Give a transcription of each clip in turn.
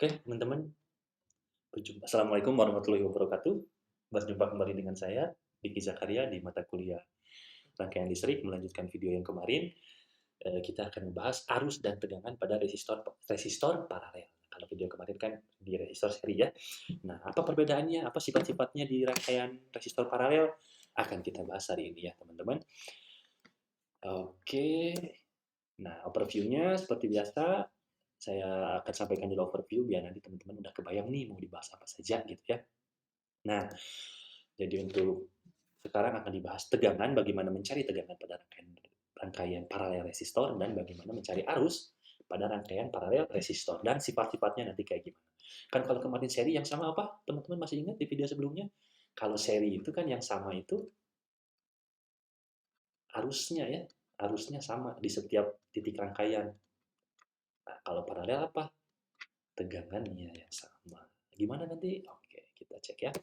Oke, teman-teman, Assalamualaikum warahmatullahi wabarakatuh. Berjumpa kembali dengan saya, Diki Zakaria, di mata kuliah rangkaian listrik. Melanjutkan video yang kemarin, kita akan membahas arus dan tegangan pada resistor paralel. Kalau video kemarin kan di resistor seri ya. Nah, apa perbedaannya, apa sifat-sifatnya di rangkaian resistor paralel, akan kita bahas hari ini ya, teman-teman. Oke, nah overview-nya seperti biasa, saya akan sampaikan dulu overview biar nanti teman-teman udah kebayang nih mau dibahas apa saja gitu ya. Nah, jadi untuk sekarang akan dibahas tegangan, bagaimana mencari tegangan pada rangkaian paralel resistor, dan bagaimana mencari arus pada rangkaian paralel resistor, dan sifat-sifatnya nanti kayak gimana. Kan kalau kemarin seri yang sama apa? Teman-teman masih ingat di video sebelumnya? Kalau seri itu kan yang sama itu arusnya ya, arusnya sama di setiap titik rangkaian. Nah, kalau paralel apa? Tegangannya yang sama. Gimana nanti? Oke, kita cek ya.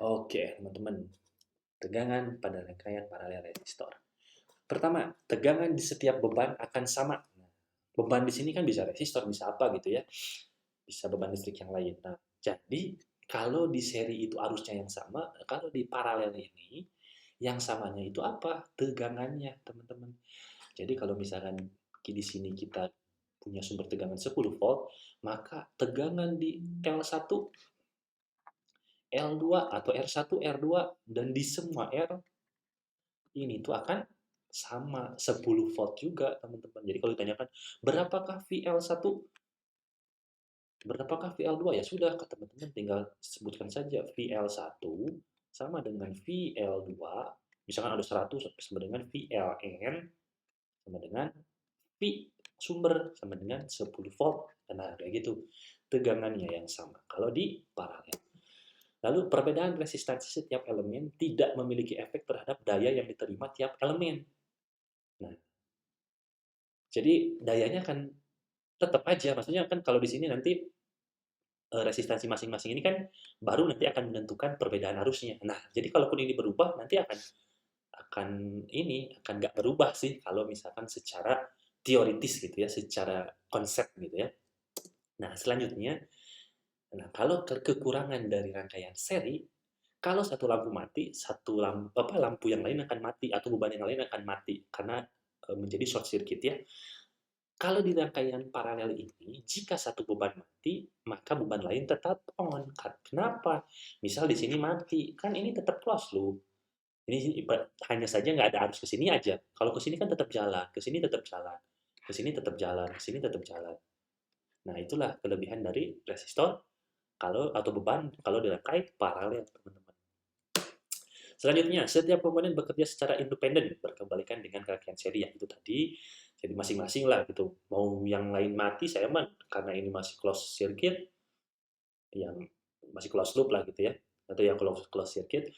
Oke, teman-teman. Tegangan pada rangkaian paralel resistor. Pertama, tegangan di setiap beban akan sama. Nah, beban di sini kan bisa resistor, bisa apa gitu ya. Bisa beban listrik yang lain. Nah, jadi kalau di seri itu arusnya yang sama, kalau di paralel ini yang samanya itu apa? Tegangannya, teman-teman. Jadi kalau misalkan di sini kita punya sumber tegangan 10 volt, maka tegangan di L1, L2 atau R1, R2 dan di semua R ini tuh akan sama 10 volt juga, teman-teman. Jadi kalau ditanyakan berapakah VL1, berapakah VL2, ya sudah, ke teman-teman tinggal sebutkan saja VL1 sama dengan VL2, misalkan ada 100 sama dengan VLN sama dengan V sumber sama dengan 10 volt. Nah, kayak gitu. Tegangannya yang sama kalau di paralel. Lalu perbedaan resistansi setiap elemen tidak memiliki efek terhadap daya yang diterima tiap elemen. Nah, jadi dayanya kan tetap aja, maksudnya kan kalau di sini nanti resistansi masing-masing ini kan baru nanti akan menentukan perbedaan arusnya. Nah, jadi kalaupun ini berubah nanti akan akan nggak berubah sih kalau misalkan secara teoritis gitu ya, secara konsep gitu ya. Nah, selanjutnya, nah kalau kekurangan dari rangkaian seri, kalau satu lampu mati, lampu yang lain akan mati atau beban yang lain akan mati karena menjadi short circuit ya. Kalau di rangkaian paralel ini, jika satu beban mati, maka beban lain tetap on. Kenapa? Misal di sini mati, kan ini tetap close loop. Ini hanya saja nggak ada arus ke sini aja. Kalau ke sini kan tetap jalan, ke sini tetap jalan, ke sini tetap jalan, ke sini tetap jalan. Nah, itulah kelebihan dari resistor kalau atau beban kalau dirangkai paralel, teman-teman. Selanjutnya, setiap komponen bekerja secara independen, berkebalikan dengan rangkaian seri yang itu tadi. Jadi masing-masing lah gitu. Mau yang lain mati, saya mah karena ini masih close circuit, yang masih close loop lah gitu ya, atau yang close circuit,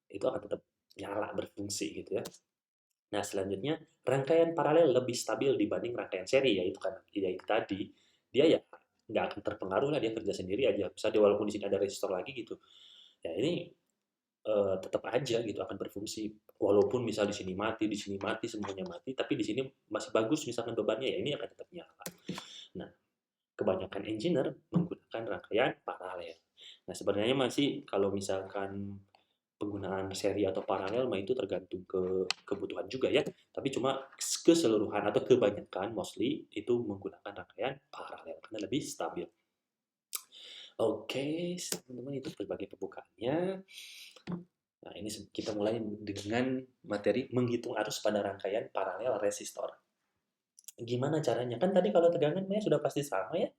itu akan tetap nyala berfungsi gitu ya. Nah, selanjutnya, rangkaian paralel lebih stabil dibanding rangkaian seri, yaitu kan itu tadi, dia ya nggak akan terpengaruh lah, dia kerja sendiri aja. Misalnya walaupun di sini ada resistor lagi gitu, ya ini tetap aja gitu akan berfungsi. Walaupun misal di sini mati, semuanya mati, tapi di sini masih bagus misalkan bebannya, ya ini akan tetap nyala. Nah, kebanyakan engineer menggunakan rangkaian paralel. Nah, sebenarnya masih kalau misalkan penggunaan seri atau paralel mah itu tergantung ke kebutuhan juga ya. Tapi cuma keseluruhan atau kebanyakan mostly itu menggunakan rangkaian paralel karena lebih stabil. Oke, teman-teman, itu berbagai pembukaannya. Nah, ini kita mulai dengan materi menghitung arus pada rangkaian paralel resistor. Gimana caranya? Kan tadi kalau tegangan sudah pasti sama ya.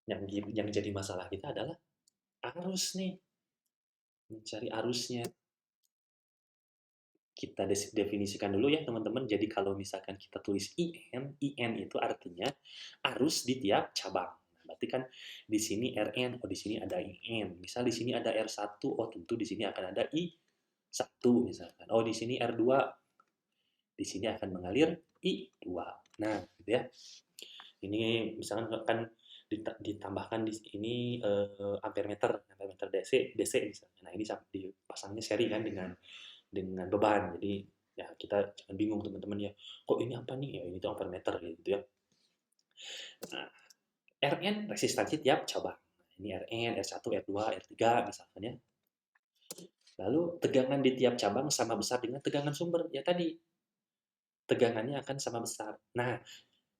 Yang jadi masalah kita adalah arus nih. Mencari arusnya. Kita definisikan dulu ya teman-teman. Jadi kalau misalkan kita tulis IN itu artinya arus di tiap cabang. Berarti kan di sini RN, oh di sini ada IN. Misal di sini ada R1, oh tentu di sini akan ada I1 misalkan. Oh di sini R2, di sini akan mengalir I2. Nah, gitu ya. Ini misalkan kan ditambahkan di ini ampere meter DC, DC misalnya. Nah, ini dipasangnya seri kan dengan beban. Jadi ya kita jangan bingung teman-teman ya. Kok ini apa nih? Ya ini tuh ampere meter gitu ya. Nah, Rn resistansi tiap cabang. Ini Rn, R1, R2, R3 misalkan ya. Lalu tegangan di tiap cabang sama besar dengan tegangan sumber. Ya tadi, tegangannya akan sama besar. Nah,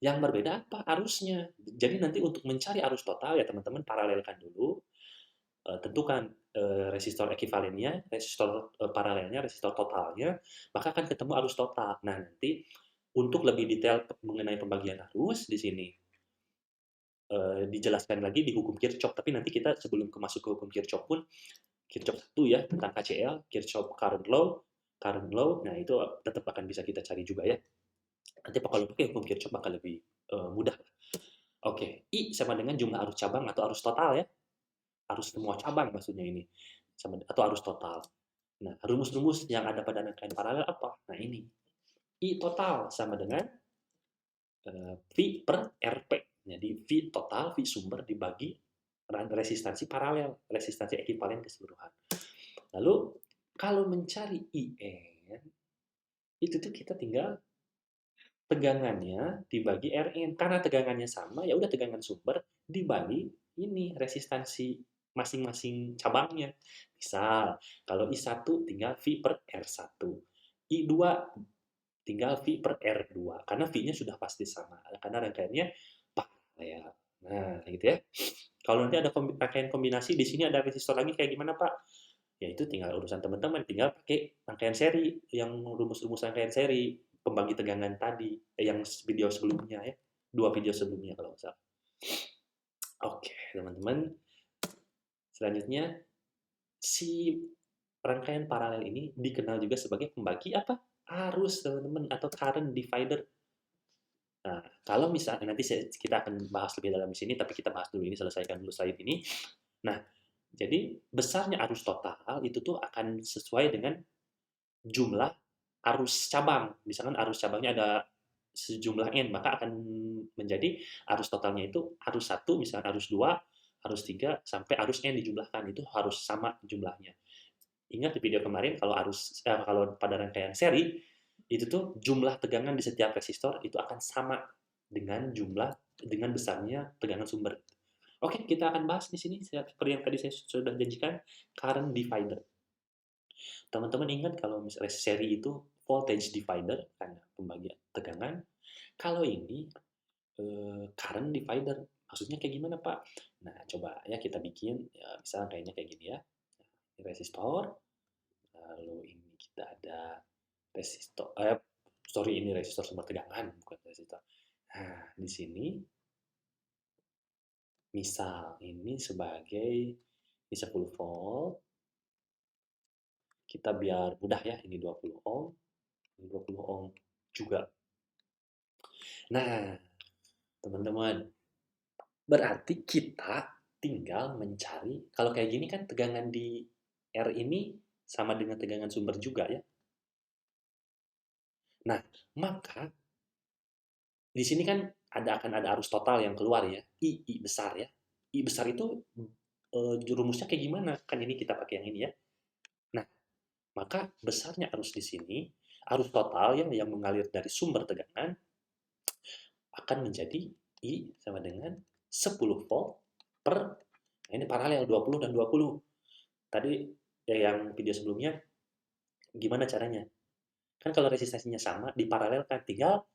yang berbeda apa? Arusnya. Jadi nanti untuk mencari arus total ya teman-teman paralelkan dulu, tentukan resistor ekivalennya, resistor paralelnya, resistor totalnya, maka akan ketemu arus total. Nah, nanti untuk lebih detail mengenai pembagian arus di sini dijelaskan lagi di hukum Kirchhoff, tapi nanti kita sebelum masuk ke hukum Kirchhoff pun Kirchhoff 1 ya tentang KCL, Kirchhoff current law, nah itu tetap akan bisa kita cari juga ya. Nanti kalau pakai hukum Kirchhoff bakal lebih mudah. Oke, I sama dengan jumlah arus cabang atau arus total ya. Arus semua cabang maksudnya ini. Atau arus total. Nah, rumus-rumus yang ada pada rangkaian paralel apa? Nah, ini. I total sama dengan V per RP. Jadi V total, V sumber dibagi resistansi paralel, resistansi ekivalen keseluruhan. Lalu, kalau mencari IN, itu tuh kita tinggal tegangannya dibagi Rn. Karena tegangannya sama, ya udah tegangan sumber dibagi ini resistansi masing-masing cabangnya. Misal, kalau I1 tinggal V per R1. I2 tinggal V per R2. Karena V-nya sudah pasti sama. Karena rangkaiannya paralel. Nah, gitu ya. Kalau nanti ada rangkaian kombinasi, di sini ada resistor lagi kayak gimana, Pak? Ya itu tinggal urusan teman-teman, tinggal pakai rangkaian seri, yang rumus-rumus rangkaian seri, pembagi tegangan tadi, yang video sebelumnya ya, 2 video sebelumnya kalau nggak salah. Oke, teman-teman. Selanjutnya, si rangkaian paralel ini dikenal juga sebagai pembagi apa? Arus, teman-teman, atau current divider. Nah, kalau misalnya nanti kita akan bahas lebih dalam di sini, tapi kita bahas dulu ini, selesaikan dulu slide ini. Nah, jadi besarnya arus total itu tuh akan sesuai dengan jumlah arus cabang. Misalkan arus cabangnya ada sejumlah N, maka akan menjadi arus totalnya itu arus 1, misalkan arus 2, arus 3, sampai arus N dijumlahkan. Itu harus sama jumlahnya. Ingat di video kemarin, kalau pada rangkaian seri, itu tuh jumlah tegangan di setiap resistor itu akan sama dengan besarnya tegangan sumber. Oke, kita akan bahas di sini seperti yang tadi saya sudah janjikan, current divider. Teman-teman ingat kalau misalnya seri itu voltage divider karena pembagian tegangan. Kalau ini current divider, maksudnya kayak gimana Pak? Nah coba ya kita bikin, ya, misalnya kayaknya kayak gini ya. Ini resistor, lalu ini kita ada resistor, ini resistor sumber tegangan bukan resistor. Nah di sini misal ini sebagai ini 10 volt, kita biar mudah ya, ini 20 ohm, ini 20 ohm juga. Nah, teman-teman, berarti kita tinggal mencari, kalau kayak gini kan tegangan di R ini sama dengan tegangan sumber juga ya. Nah, maka di sini kan akan ada arus total yang keluar ya, I besar ya. I besar itu rumusnya kayak gimana? Kan ini kita pakai yang ini ya. Nah, maka besarnya arus di sini, arus total yang mengalir dari sumber tegangan akan menjadi I sama dengan 10 volt per, nah ini paralel 20 dan 20. Tadi ya yang video sebelumnya gimana caranya? Kan kalau resistansinya sama diparalelkan, tinggal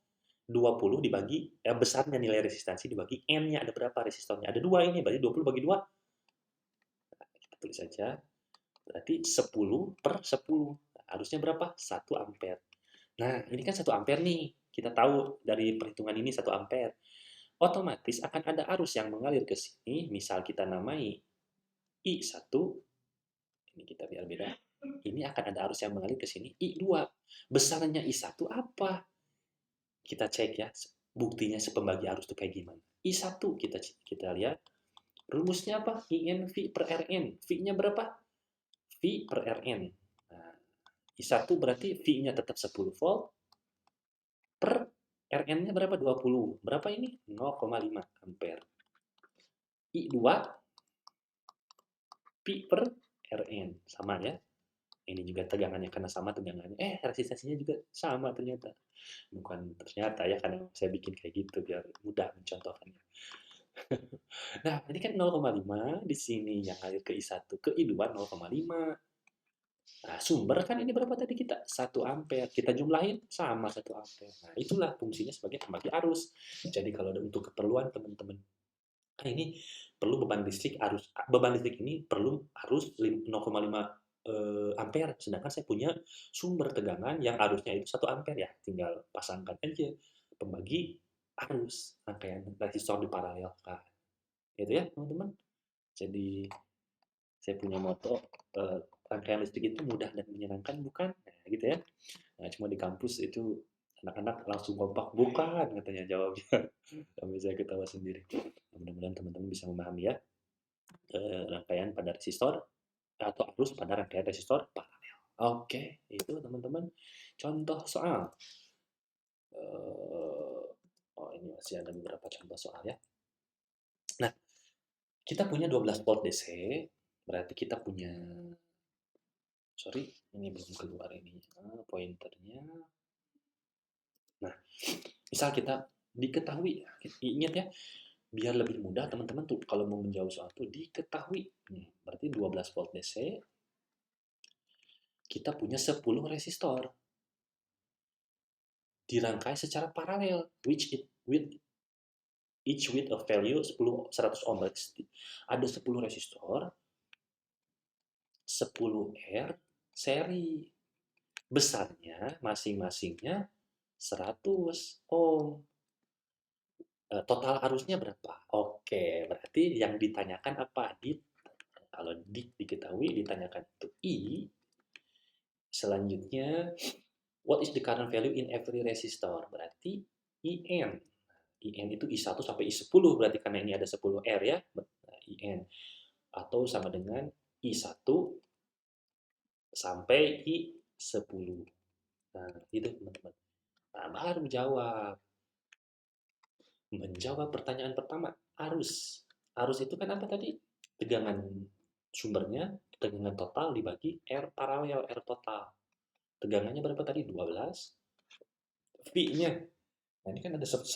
20 dibagi besarnya nilai resistansi dibagi N-nya ada berapa resistornya? Ada 2 ini, berarti 20 bagi 2. Nah, kita tulis saja. Berarti 10 per 10. Nah, harusnya berapa? 1 ampere. Nah, ini kan 1 ampere nih. Kita tahu dari perhitungan ini 1 ampere. Otomatis akan ada arus yang mengalir ke sini, misal kita namai I1, ini kita biar beda. Ini akan ada arus yang mengalir ke sini, I2. Besarnya I1 apa? Kita cek ya, buktinya sepembagi arus itu kayak gimana. I1 kita lihat, rumusnya apa? IN V per RN. V-nya berapa? V per RN. Nah, I1 berarti V-nya tetap 10 volt, per RN-nya berapa? 20. Berapa ini? 0,5 ampere. I2 P per Rn sama ya. Ini juga tegangannya karena sama tegangannya. Resistansinya juga sama ternyata. Bukan ternyata ya, karena saya bikin kayak gitu biar mudah mencontohkannya. Nah, ini kan 0,5 di sini yang ngalir ke I1 ke I2 0,5. Nah, sumber kan ini berapa tadi kita? 1 ampere. Kita jumlahin sama 1 ampere. Nah, itulah fungsinya sebagai pembagi arus. Jadi kalau untuk keperluan teman-teman, ini perlu beban listrik ini perlu arus 0,5 ampere. Sedangkan saya punya sumber tegangan yang arusnya itu 1 ampere ya. Tinggal pasangkan aja pembagi arus rangkaian resistor diparalelkan. Gitu ya, teman-teman. Jadi saya punya moto, rangkaian listrik itu mudah dan menyenangkan, bukan? Nah, gitu ya. Nah, cuma di kampus itu anak-anak langsung kompak, bukan katanya jawabnya. Sampai saya ketawa sendiri. Nah, mudah-mudahan teman-teman bisa memahami ya, rangkaian pada resistor atau arus pada rangkaian resistor paralel. Oke, itu teman-teman contoh soal. Oh, ini masih ada beberapa contoh soal ya. Nah, kita punya 12 volt DC, berarti kita punya, sorry, ini belum keluar ini pointernya. Nah, misal kita diketahui, ingat ya, biar lebih mudah teman-teman tuh kalau mau menjawab soal itu diketahui. Berarti 12 volt DC, kita punya 10 resistor dirangkai secara paralel, with each with a value 100 ohm. Ada 10 resistor, 10 R seri. Besarnya masing-masingnya 100 ohm. Total arusnya berapa? Oke, berarti yang ditanyakan apa? Kalau diketahui ditanyakan itu I, selanjutnya what is the current value in every resistor? Berarti IN. IN itu I1 sampai I10 berarti karena ini ada 10 R ya. Nah, IN atau sama dengan I1 sampai I10. Nah, itu teman-teman. Nah, baru jawab. Menjawab pertanyaan pertama, arus. Arus itu kan apa tadi? Tegangan sumbernya, tegangan total dibagi R paralel, R total. Tegangannya berapa tadi? 12. V-nya, nah ini kan ada 10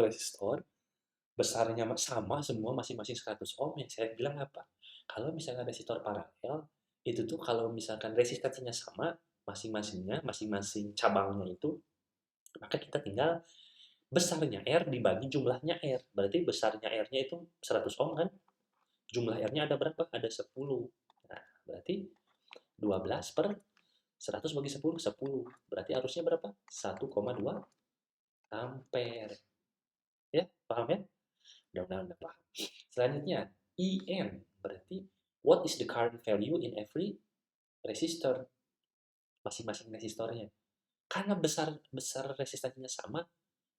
resistor, besarnya sama semua masing-masing 100 ohm. Yang saya bilang apa? Kalau misalnya resistor paralel, itu tuh kalau misalkan resistansinya sama, masing-masingnya, masing-masing cabangnya itu, maka kita tinggal besarnya R dibagi jumlahnya R. Berarti besarnya R-nya itu 100 ohm kan? Jumlah R-nya ada berapa? Ada 10. Nah, berarti 12 per 100 bagi 10, 10. Berarti arusnya berapa? 1,2 ampere. Ya, paham ya? Mudah-mudahan Anda paham. Selanjutnya, IN. Berarti, what is the current value in every resistor? Masing-masing resistornya. Karena besar resistansinya sama,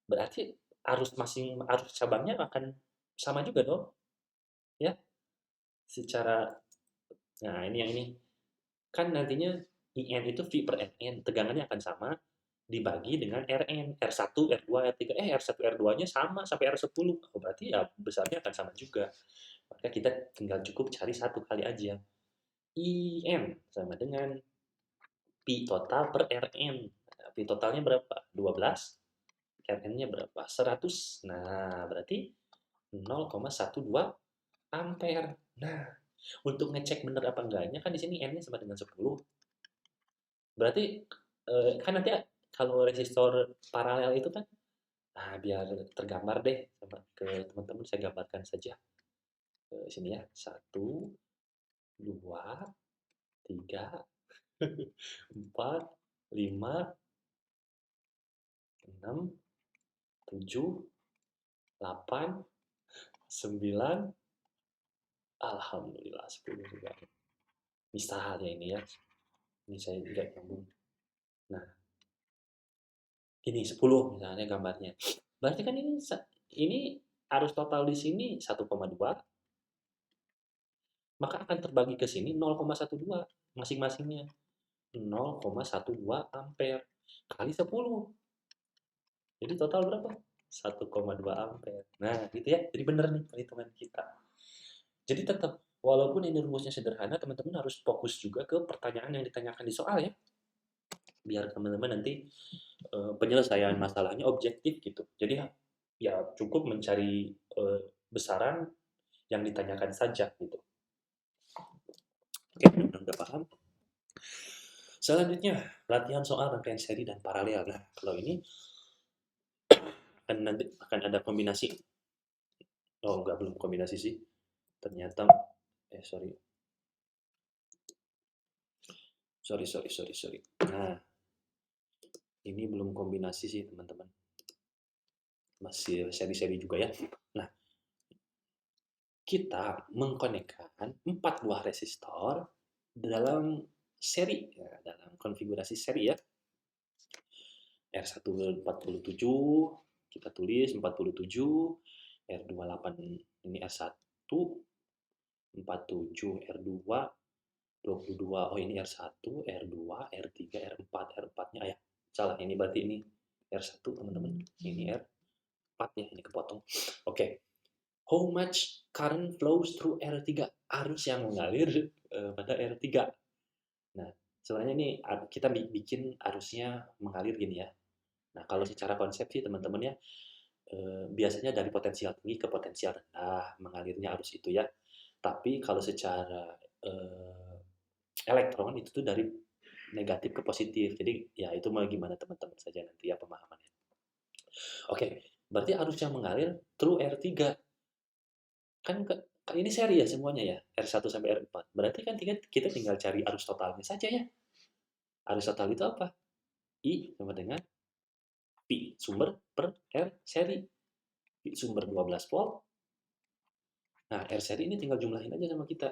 berarti arus cabangnya akan sama juga dong. Ya, secara, nah ini yang ini. Kan nantinya IN itu V per NN, tegangannya akan sama, dibagi dengan RN, R1, R2, R3, R1, R2-nya sama sampai R10. Oh, berarti ya besarnya akan sama juga. Maka kita tinggal cukup cari satu kali aja. IN sama dengan P total per RN. Nah, P totalnya berapa? 12. RN-nya berapa? 100. Nah, berarti 0,12 ampere. Nah, untuk ngecek bener apa enggaknya kan di sini N-nya sama dengan 10. Berarti kan nanti kalau resistor paralel itu kan, nah biar tergambar deh sama ke teman-teman, saya gambarkan saja. Sini ya, 1, 2, 3, 4, 5, 6, 7, 8, 9, alhamdulillah 10 juga. Misal ya ini ya. Ini saya tidak nyambung. Nah, ini 10 misalnya gambarnya. Berarti kan ini arus total di sini 1,2, maka akan terbagi ke sini 0,12 masing-masingnya. 0,12 ampere kali 10. Jadi total berapa? 1,2 ampere. Nah, gitu ya. Jadi benar nih perhitungan kita. Jadi tetap, walaupun ini rumusnya sederhana, teman-teman harus fokus juga ke pertanyaan yang ditanyakan di soal ya. Biar teman-teman nanti penyelesaian masalahnya objektif gitu. Jadi ya cukup mencari besaran yang ditanyakan saja gitu. Oke, udah paham? Selanjutnya, latihan soal rangkaian seri dan paralel. Nah, kalau ini nanti akan ada kombinasi. Oh, enggak, belum kombinasi sih. Ternyata, sorry. Sorry. Nah, ini belum kombinasi sih, teman-teman. Masih seri-seri juga ya. Nah, kita mengkonekkan 4 buah resistor dalam seri, ya, dalam konfigurasi seri ya. R147, kita tulis 47, R28 ini R1, 47, R2, 22, oh ini R1, R2, R3, R4, R4-nya ya. Salah, ini berarti ini R1 teman-teman. Ini R4 ya, ini kepotong. Oke. How much current flows through R3? Arus yang mengalir pada R3. Nah, sebenarnya ini kita bikin arusnya mengalir gini ya. Nah, kalau secara konsep sih teman-teman ya, biasanya dari potensial tinggi ke potensial rendah mengalirnya arus itu ya. Tapi kalau secara elektron itu tuh dari negatif ke positif. Jadi ya itu mau gimana teman-teman saja nanti ya pemahamannya. Oke, berarti arus yang mengalir through R3. Kan ini seri ya semuanya ya, R1 sampai R4. Berarti kan kita tinggal cari arus totalnya saja ya. Arus total itu apa? I sama dengan P sumber per R seri. P sumber 12 volt. Nah, R seri ini tinggal jumlahin aja sama kita.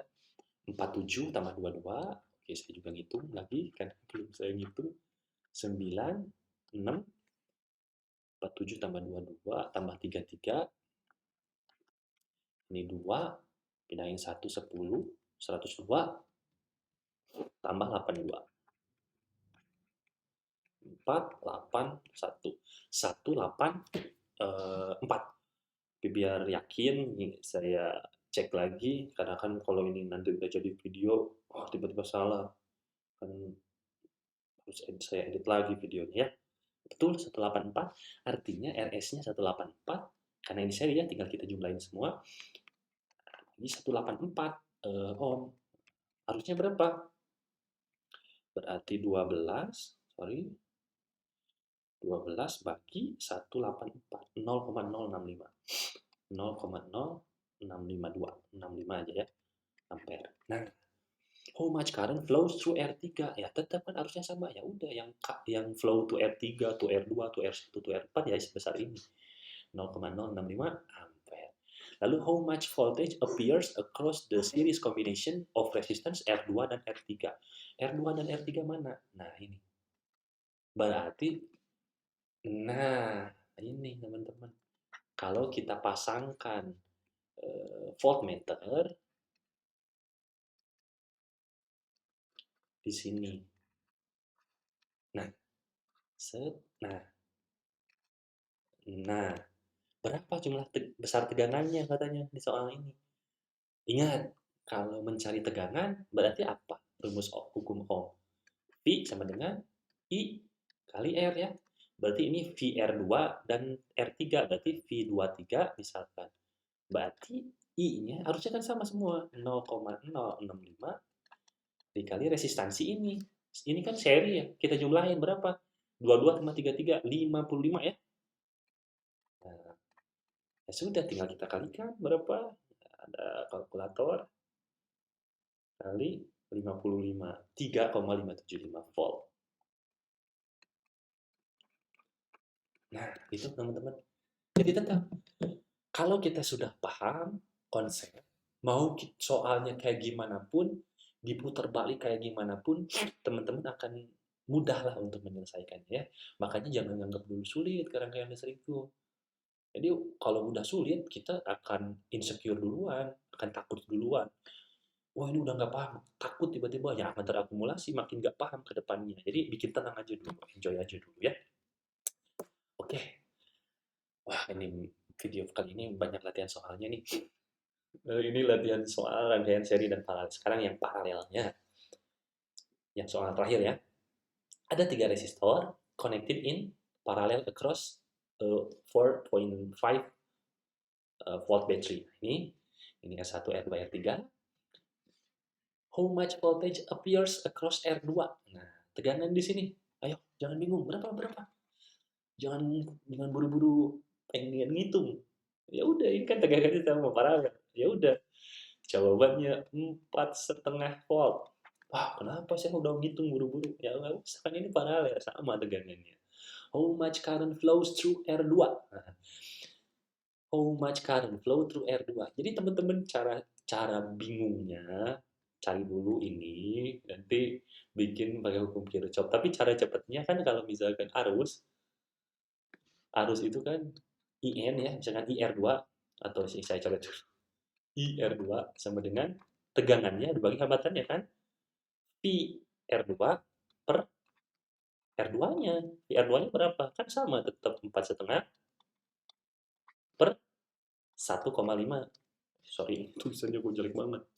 47 tambah 22. Oke, saya juga ngitung lagi. Kan belum saya ngitung. 9, 6, 47 tambah 22, tambah 33. Ini 2, pindahin 1, 10, 102, tambah 82. 4, 8, 1. 1, 8, 4. Biar yakin, saya cek lagi, karena kan kalau ini nanti udah jadi video, oh tiba-tiba salah. Kan harus saya edit lagi videonya ya. Betul, 184, artinya RS-nya 184, karena ini seri ya, tinggal kita jumlahin semua. Ini 184 ohm. Harusnya berapa? Berarti 12, sorry, 12 bagi 184, 0,065. 0,0652, 65 aja ya, ampere. Nah, how much current flows through R3? Ya tetap kan harusnya sama. Ya udah yang flow to R3, to R2, to R1, to R4 ya sebesar ini. 0,065 ampere. Lalu how much voltage appears across the series combination of resistance R2 dan R3? R2 dan R3 mana? Nah, ini. Berarti nah, ini teman-teman. Kalau kita pasangkan voltmeter di sini. Nah, set. Nah, berapa jumlah besar tegangannya katanya di soal ini? Ingat, kalau mencari tegangan berarti apa? Rumus hukum Ohm. V sama dengan I kali R ya. Berarti ini VR2 dan R3, berarti V23 misalkan. Berarti I-nya harusnya kan sama semua, 0,065 dikali resistansi ini. Ini kan seri ya, kita jumlahin berapa? 22 tambah 33, 55 ya. Nah, ya sudah, tinggal kita kalikan berapa? Ada kalkulator kali 55, 3,575 volt. Nah, itu teman-teman. Jadi tetap, kalau kita sudah paham konsep, mau soalnya kayak gimana pun, diputar balik kayak gimana pun, teman-teman akan mudah lah untuk menyelesaikannya ya. Makanya jangan nganggap dulu sulit rangkaian listrik itu. Jadi kalau udah sulit, kita akan insecure duluan, akan takut duluan. Wah ini udah nggak paham, takut tiba-tiba ya akan terakumulasi, makin nggak paham ke depannya. Jadi bikin tenang aja dulu, enjoy aja dulu ya. Oke, wah ini video kali ini banyak latihan soalnya nih. Ini latihan soal rangkaian seri dan paralel. Sekarang yang paralelnya, yang soal terakhir ya. Ada 3 resistor connected in parallel across 4.5 volt battery. Ini R1, R2, R3. How much voltage appears across R2? Nah, tegangan di sini. Ayo, jangan bingung. Berapa? Jangan jangan buru-buru pengen ngitung. Ya udah, ini kan tegangannya sama paralel. Ya udah, jawabannya 4,5 volt. Wah, kenapa saya udah ngitung buru-buru? Ya nggak usah, kan ini paralel, sama tegangannya. How much current flows through R2? Nah, how much current flow through R2? Jadi teman-teman cara cara bingungnya cari dulu ini, nanti bikin pakai hukum Kirchhoff. Tapi cara cepatnya kan kalau misalkan arus itu kan IN ya, misalkan IR2 atau saya coba dulu. IR2 sama dengan tegangannya dibagi hambatannya kan Pi R2 per R2-nya. Pi R2-nya berapa? Kan sama, tetap 4,5 per 1,5. Sorry, tulisannya gue jelek banget.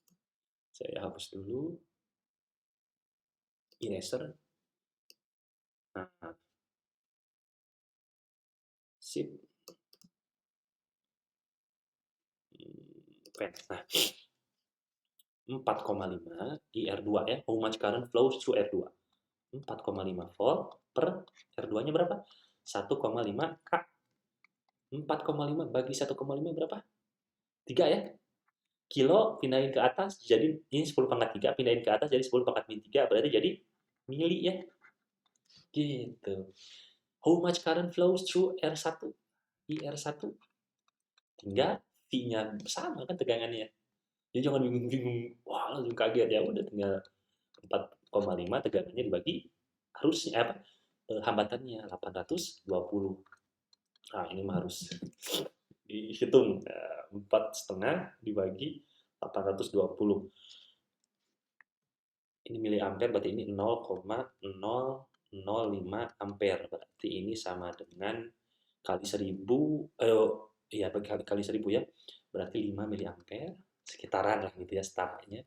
Saya hapus dulu. Eraser. Nah, sip. Pen. Nah, 4,5 IR2 ya. How much current flows through R2? 4,5 volt per R2-nya berapa? 1,5 K. 4,5 bagi 1,5 berapa? 3 ya? Kilo pindahin ke atas jadi ini 10 pangkat 3 pindahin ke atas jadi 10 pangkat min 3 berarti jadi mili ya. Gitu. How much current flows through R1? IR1 tinggal V-nya sama kan tegangannya. Jadi jangan bingung-bingung, wah langsung kaget ya udah tinggal 4,5 tegangannya dibagi harusnya apa? Hambatannya 820. Nah, ini mah harus dihitung 4,5 dibagi 820. Ini miliampere berarti ini 0,005 ampere. Berarti ini sama dengan kali 1000 ya kali 1000 ya. Berarti 5 miliampere sekitaran lah gitu ya startnya.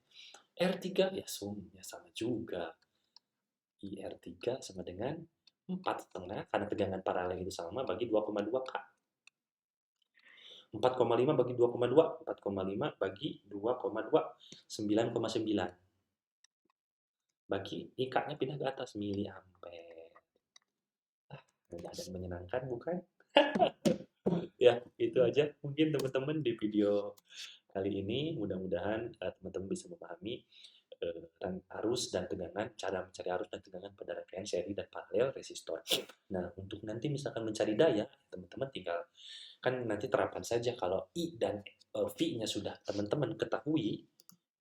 R3 ya ya sama juga. IR3 sama dengan 4,5 karena tegangan paralel itu sama bagi 2,2 K. 4,5 bagi 2,2, 4,5 bagi 2,2, 9,9. Bagi IK-nya pindah ke atas miliampere. Mudah dan menyenangkan bukan? Ya, itu aja mungkin teman-teman di video kali ini. Mudah-mudahan teman-teman bisa memahami arus dan tegangan, cara mencari arus dan tegangan pada rangkaian seri dan paralel resistor. Nah, untuk nanti misalkan mencari daya, teman-teman tinggal kan nanti terapkan saja kalau I dan V-nya sudah teman-teman ketahui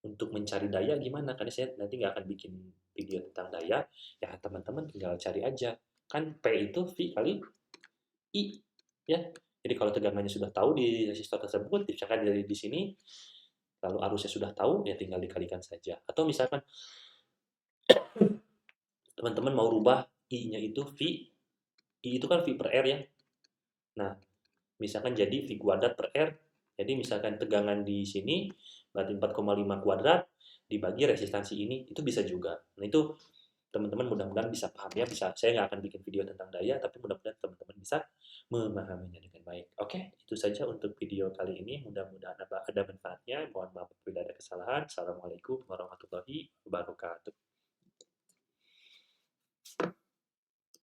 untuk mencari daya gimana, karena saya nanti nggak akan bikin video tentang daya, ya teman-teman tinggal cari aja. Kan P itu V kali I, ya. Jadi kalau tegangannya sudah tahu di resistor tersebut, misalkan dari di sini, lalu arusnya sudah tahu, ya tinggal dikalikan saja. Atau misalkan teman-teman mau rubah I-nya itu V, I itu kan V per R ya. Nah, misalkan jadi V kuadrat per R, jadi misalkan tegangan di sini berarti 4,5 kuadrat dibagi resistansi ini, itu bisa juga. Nah itu teman-teman mudah-mudahan bisa paham ya, bisa. Saya nggak akan bikin video tentang daya, tapi mudah-mudahan teman-teman bisa memahaminya dengan baik. Oke, itu saja untuk video kali ini. Mudah-mudahan ada manfaatnya. Mohon maaf bila ada kesalahan. Assalamualaikum warahmatullahi wabarakatuh.